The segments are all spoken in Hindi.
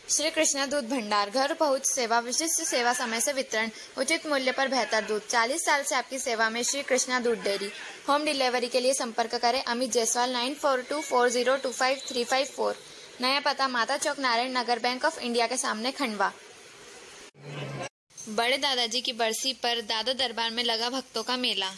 श्री कृष्णा दूध भंडार, घर पहुंच सेवा, विशिष्ट सेवा, समय से वितरण, उचित मूल्य पर बेहतर दूध। 40 साल से आपकी सेवा में श्री कृष्णा दूध डेयरी। होम डिलीवरी के लिए संपर्क करें अमित जायसवाल 9424025354। नया पता Mata Chowk, Narayan Nagar, bank of India के सामने, खंडवा। बड़े दादाजी की बरसी पर दादा दरबार में लगा भक्तों का मेला,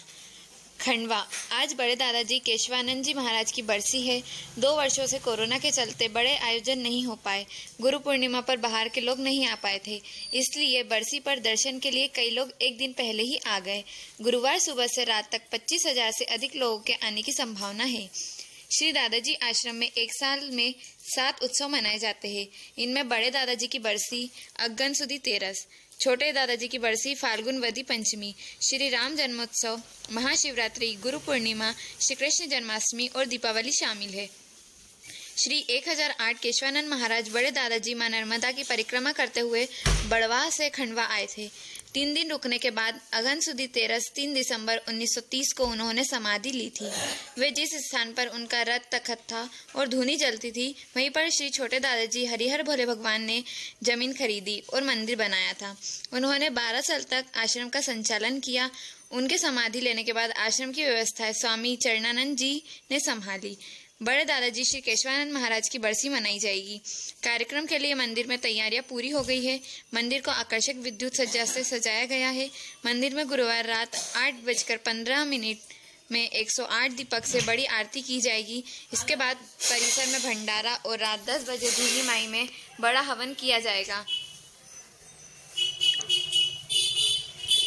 खंडवा। आज बड़े दादाजी केशवानंद जी महाराज की बरसी है। 2 वर्षों से कोरोना के चलते बड़े आयोजन नहीं हो पाए। गुरु पूर्णिमा पर बाहर के लोग नहीं आ पाए थे, इसलिए बरसी पर दर्शन के लिए कई लोग एक दिन पहले ही आ गए। गुरुवार सुबह से रात तक 25,000 से अधिक लोगों के आने की संभावना है। श्री दादाजी आश्रम में एक साल में 7 उत्सव मनाए जाते हैं। इनमें बड़े दादाजी की बरसी अगन सुदी तेरस, छोटे दादाजी की बरसी फाल्गुन वदी पंचमी, श्री राम जन्मोत्सव, महाशिवरात्रि, गुरु पूर्णिमा, श्री कृष्ण जन्माष्टमी और दीपावली शामिल है। श्री 1008 केशवानंद महाराज बड़े दादाजी मां नर्मदा की परिक्रमा करते हुए बड़वाह से खंडवा आए थे। 3 दिन रुकने के बाद अगन सुदी तेरस 3 दिसंबर 1930 को उन्होंने समाधि ली थी। वे जिस स्थान पर उनका रथ तखत था और धूनी जलती थी, वहीं पर श्री छोटे दादाजी हरिहर भोले भगवान ने जमीन खरीदी और मंदिर बनाया था। उन्होंने 12 साल तक आश्रम का संचालन किया। उनके समाधि लेने के बाद आश्रम की व्यवस्था स्वामी चरणानंद जी ने संभाली। बड़े दादाजी श्री केशवानंद महाराज की बरसी मनाई जाएगी। कार्यक्रम के लिए मंदिर में तैयारियां पूरी हो गई है। मंदिर को आकर्षक विद्युत सज्जा से सजाया गया है। मंदिर में गुरुवार रात 8:15 में 108 दीपक से बड़ी आरती की जाएगी। इसके बाद परिसर में भंडारा और रात 10 बजे धूनी माई में बड़ा हवन किया जाएगा।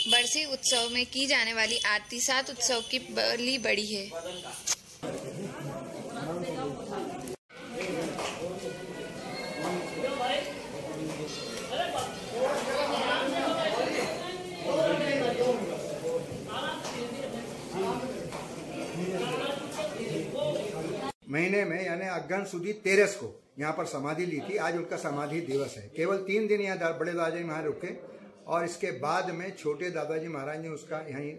बरसी उत्सव में की जाने वाली आरती 7 उत्सव की बड़ी है। महीने में यानी अगन सुदी तेरस को यहाँ पर समाधि ली थी। आज उनका समाधि दिवस है। केवल 3 दिन यहाँ बड़े दादाजी महाराज रुके और इसके बाद में छोटे दादाजी महाराज ने उसका यहीं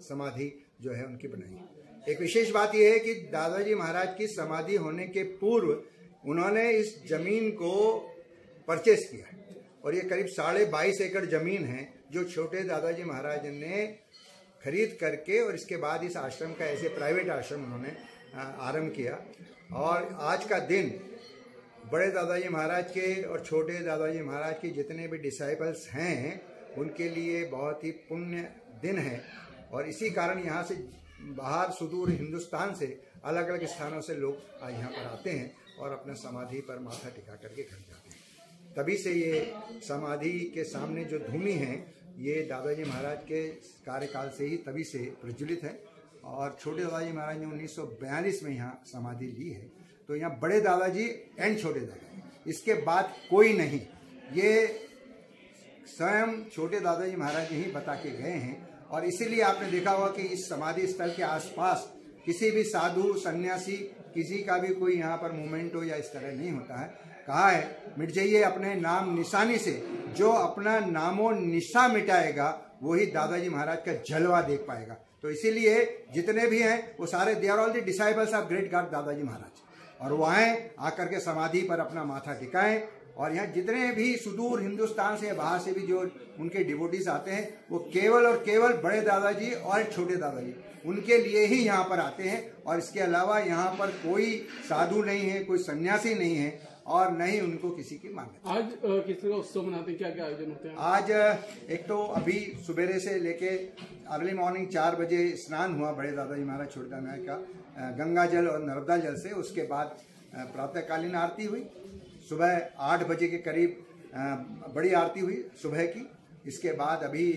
समाधि जो है उनकी बनाई। एक विशेष बात यह है कि दादाजी महाराज की समाधि होने के पूर्व उन्होंने इस जमीन को परचेस किया और ये करीब 22.5 एकड़ जमीन है जो छोटे दादाजी महाराज ने खरीद करके और इसके बाद इस आश्रम का ऐसे प्राइवेट आश्रम उन्होंने आरंभ किया। और आज का दिन बड़े दादाजी महाराज के और छोटे दादाजी महाराज के जितने भी डिसाइपल्स हैं उनके लिए बहुत ही पुण्य दिन है। और इसी कारण यहाँ से बाहर सुदूर हिंदुस्तान से अलग अलग स्थानों से लोग यहाँ पर आते हैं और अपना समाधि पर माथा टिका करके घर जाते हैं। तभी से ये समाधि के सामने जो धूनी है ये दादाजी महाराज के कार्यकाल से ही तभी से प्रज्वलित है। और छोटे दादाजी महाराज ने 1942 में यहाँ समाधि ली है। तो यहाँ बड़े दादाजी एंड छोटे दादाजी, इसके बाद कोई नहीं। ये स्वयं छोटे दादाजी महाराज ही बता के गए हैं। और इसीलिए आपने देखा होगा कि इस समाधि स्थल के आसपास किसी भी साधु सन्यासी किसी का भी कोई यहाँ पर मूवमेंट हो या इस तरह नहीं होता है। कहा है मिट जाइए अपने नाम निशानी से, जो अपना नामो निशा मिटाएगा वही दादाजी महाराज का जलवा देख पाएगा। तो इसीलिए जितने भी हैं वो सारे they are all the disciples of great god Dadaji Maharaj. और वो आए आकर के समाधि पर अपना माथा टिकाएं। और यहाँ जितने भी सुदूर हिंदुस्तान से बाहर से भी जो उनके डिवोटीज आते हैं वो केवल और केवल बड़े दादाजी और छोटे दादाजी उनके लिए ही यहाँ पर आते हैं। और इसके अलावा यहाँ पर कोई साधु नहीं है, कोई सन्यासी नहीं है और न ही उनको किसी की मान्यता। आज किस तरह उत्सव मनाते हैं, क्या क्या आयोजन होते हैं? आज एक तो अभी सुबेरे से लेके अर्ली मॉर्निंग 4 बजे स्नान हुआ बड़े दादाजी महाराज छोटे दादाजी महाराज का गंगा जल और नर्मदा जल से। उसके बाद प्रातःकालीन आरती हुई। सुबह 8 बजे के करीब बड़ी आरती हुई सुबह की। इसके बाद अभी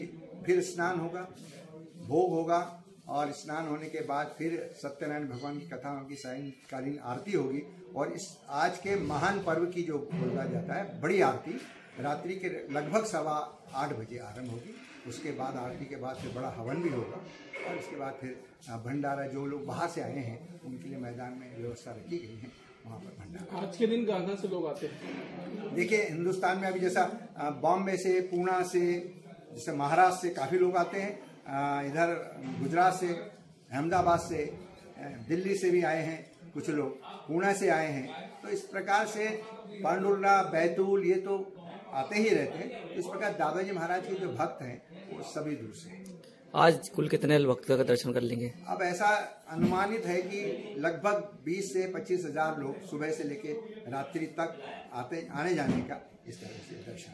फिर स्नान होगा, भोग होगा और स्नान होने के बाद फिर सत्यनारायण भगवान की कथा होगी, सायंकालीन आरती होगी। और इस आज के महान पर्व की जो बोला जाता है बड़ी आरती रात्रि के लगभग 8:15 बजे आरंभ होगी। उसके बाद आरती के बाद फिर बड़ा हवन भी होगा और इसके बाद फिर भंडारा, जो लोग बाहर से आए हैं उनके लिए मैदान में व्यवस्था रखी गई है, वहाँ पर भंडारा। आज के दिन कहाँ से लोग आते हैं? देखिए हिंदुस्तान में अभी जैसा बॉम्बे से, पूना से, जैसे महाराष्ट्र से काफ़ी लोग आते हैं। इधर गुजरात से, अहमदाबाद से, दिल्ली से भी आए हैं कुछ लोग, पूना से आए हैं तो इस प्रकार से पांडुर्ला, बैतूल ये तो आते ही रहते हैं। तो इस प्रकार दादाजी महाराज के जो भक्त हैं वो सभी दूर से हैं। आज कुल कितने भक्तों का दर्शन कर लेंगे? अब ऐसा अनुमानित है कि लगभग 20 से 25 हजार लोग सुबह से लेकर रात्रि तक आने जाने का इस तरह से दर्शन